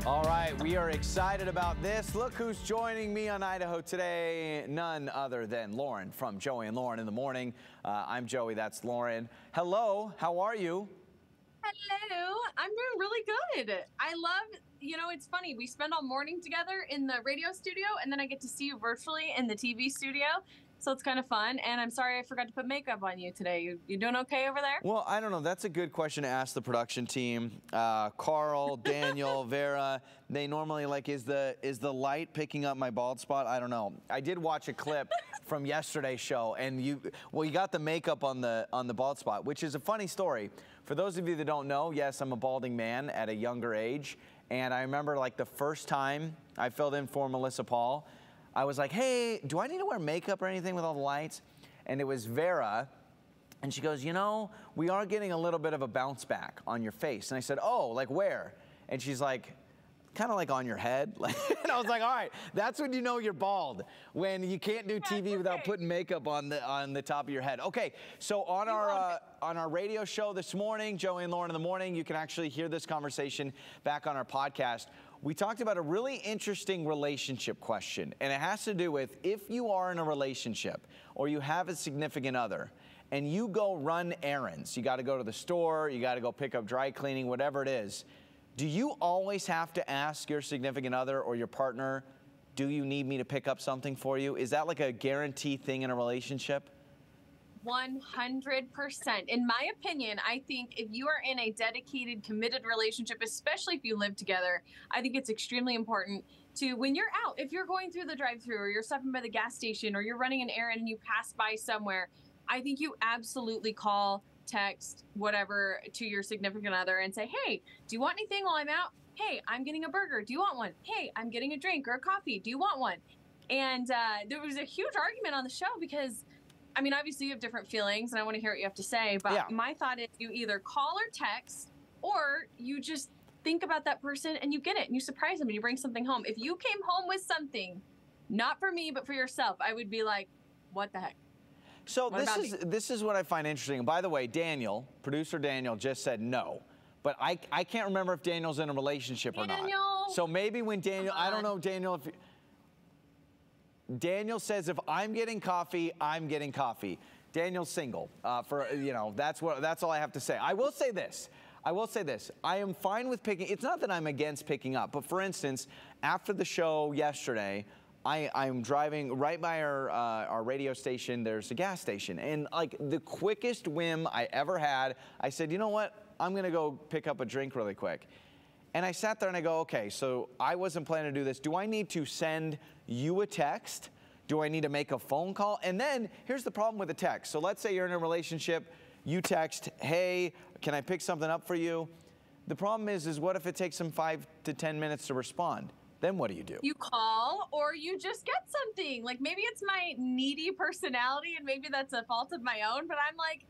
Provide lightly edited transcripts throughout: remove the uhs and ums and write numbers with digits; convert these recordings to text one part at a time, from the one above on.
All right, we are excited about this. Look who's joining me on Idaho Today. None other than Lauren from Joey and Lauren in the Morning. I'm Joey, that's Lauren. Hello, how are you? Hello, I'm doing really good. I love, it's funny. We spend all morning together in the radio studio, and then I get to see you virtually in the TV studio. So it's kind of fun. And I'm sorry I forgot to put makeup on you today. You doing okay over there? Well, I don't know. That's a good question to ask the production team. Carl, Daniel, Vera, they normally is the light picking up my bald spot? I don't know. I did watch a clip from yesterday's show, and you got the makeup on the bald spot, which is a funny story. For those of you that don't know, yes, I'm a balding man at a younger age. And I remember the first time I filled in for Melissa Paul, I was like, hey, do I need to wear makeup or anything with all the lights? And it was Vera, and she goes, we are getting a little bit of a bounce back on your face. And I said, oh, where? And she's like, kind of on your head. And I was like, all right, that's when you know you're bald, when you can't do TV without putting makeup on the top of your head. Okay, so on our radio show this morning, Joey and Lauren in the Morning, you can actually hear this conversation back on our podcast. We talked about a really interesting relationship question, and it has to do with if you are in a relationship or you have a significant other and you go run errands, you got to go to the store, you got to go pick up dry cleaning, whatever it is, do you always have to ask your significant other or your partner, do you need me to pick up something for you? Is that a guarantee thing in a relationship? 100%. In my opinion, I think if you are in a dedicated, committed relationship, especially if you live together, I think it's extremely important to, when you're out, if you're going through the drive-thru or you're stopping by the gas station or you're running an errand and you pass by somewhere, I think you absolutely call, text, whatever, to your significant other and say, hey, do you want anything while I'm out? Hey, I'm getting a burger. Do you want one? Hey, I'm getting a drink or a coffee. Do you want one? And there was a huge argument on the show because obviously you have different feelings, and I want to hear what you have to say, but My thought is you either call or text, or you just think about that person and you get it and you surprise them and you bring something home. If you came home with something, not for me, but for yourself, I would be like, what the heck? So this is what I find interesting. And by the way, producer Daniel just said no, but I can't remember if Daniel's in a relationship or not. So maybe when Daniel, I don't know, Daniel, if Daniel says if I'm getting coffee, I'm getting coffee. Daniel's single. That's all I have to say. I will say this. I am fine with picking. It's not that I'm against picking up, but for instance, after the show yesterday, I'm driving right by our radio station. There's a gas station, and the quickest whim I ever had, I said, you know what? I'm gonna go pick up a drink really quick. And I sat there and I go, okay, so I wasn't planning to do this. Do I need to send you a text? Do I need to make a phone call? And then here's the problem with a text. So let's say you're in a relationship, you text, hey, can I pick something up for you? The problem is what if it takes them 5 to 10 minutes to respond? Then what do you do? You call or you just get something. Maybe it's my needy personality and maybe that's a fault of my own, but I'm like,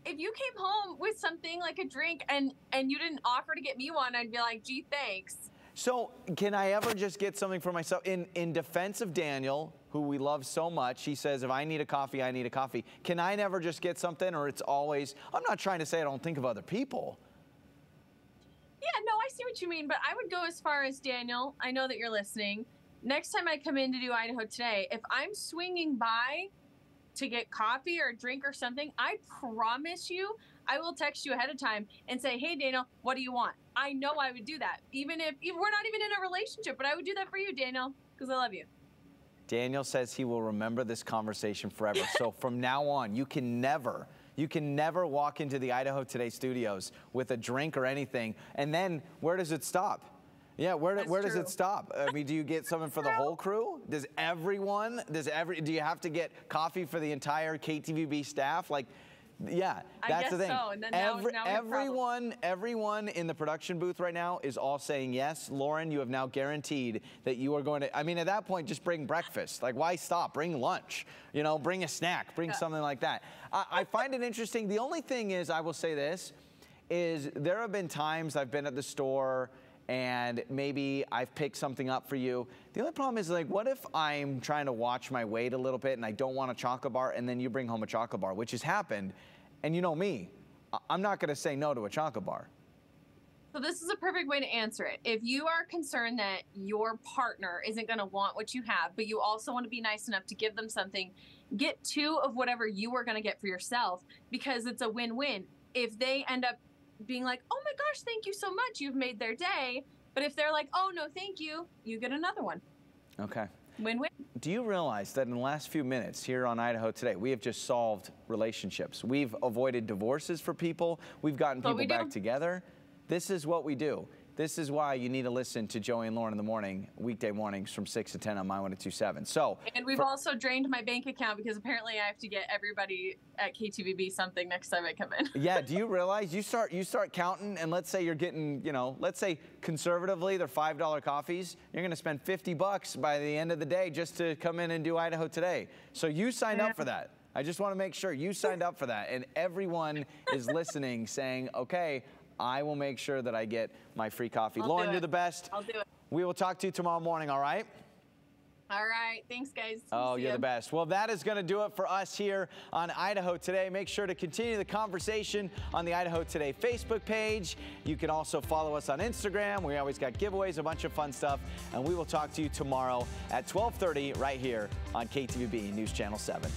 if you came home with something like a drink and you didn't offer to get me one, I'd be like, gee, thanks. So can I ever just get something for myself? In defense of Daniel, who we love so much, he says, if I need a coffee, I need a coffee. Can I never just get something, or it's always, I'm not trying to say I don't think of other people. Yeah, no, I see what you mean, but I would go as far as, Daniel, I know that you're listening. Next time I come in to do Idaho Today, if I'm swinging by to get coffee or a drink or something, I promise you, I will text you ahead of time and say, hey, Daniel, what do you want? I know I would do that, even if we're not even in a relationship, but I would do that for you, Daniel, because I love you. Daniel says he will remember this conversation forever. So from now on, you can never walk into the Idaho Today studios with a drink or anything. And then where does it stop? Yeah, where does it stop? Do you get something for the whole crew? Do you have to get coffee for the entire KTVB staff? Yeah, that's the thing. So. And then everyone in the production booth right now is all saying yes. Lauren, you have now guaranteed that you are going to, at that point, just bring breakfast. Why stop? Bring lunch, bring a snack, bring something like that. I find it interesting. The only thing is, I will say this, is there have been times I've been at the store and maybe I've picked something up for you. The only problem is, what if I'm trying to watch my weight a little bit and I don't want a chocolate bar, and then you bring home a chocolate bar, which has happened, and you know me, I'm not going to say no to a chocolate bar. So this is a perfect way to answer it. If you are concerned that your partner isn't going to want what you have, but you also want to be nice enough to give them something, get 2 of whatever you are going to get for yourself, because it's a win-win. If they end up being like, oh my gosh, thank you so much, you've made their day. But if they're like, oh no, thank you, you get another one. Okay. Win-win. Do you realize that in the last few minutes here on Idaho Today, we have just solved relationships? We've avoided divorces for people. We've gotten people back together. This is what we do. This is why you need to listen to Joey and Lauren in the morning, weekday mornings from 6 to 10 on My 1027. So, and we've also drained my bank account because apparently I have to get everybody at KTVB something next time I come in. Yeah, do you realize you start counting, and let's say you're getting, let's say conservatively they're $5 coffees. You're going to spend $50 by the end of the day just to come in and do Idaho Today. So you signed up for that. I just want to make sure you signed up for that, and everyone is listening saying, okay, I will make sure that I get my free coffee. Lauren, you're the best. I'll do it. We will talk to you tomorrow morning, all right? All right. Thanks, guys. Oh, you're the best. Well, that is going to do it for us here on Idaho Today. Make sure to continue the conversation on the Idaho Today Facebook page. You can also follow us on Instagram. We always got giveaways, a bunch of fun stuff. And we will talk to you tomorrow at 12:30 right here on KTVB News Channel 7.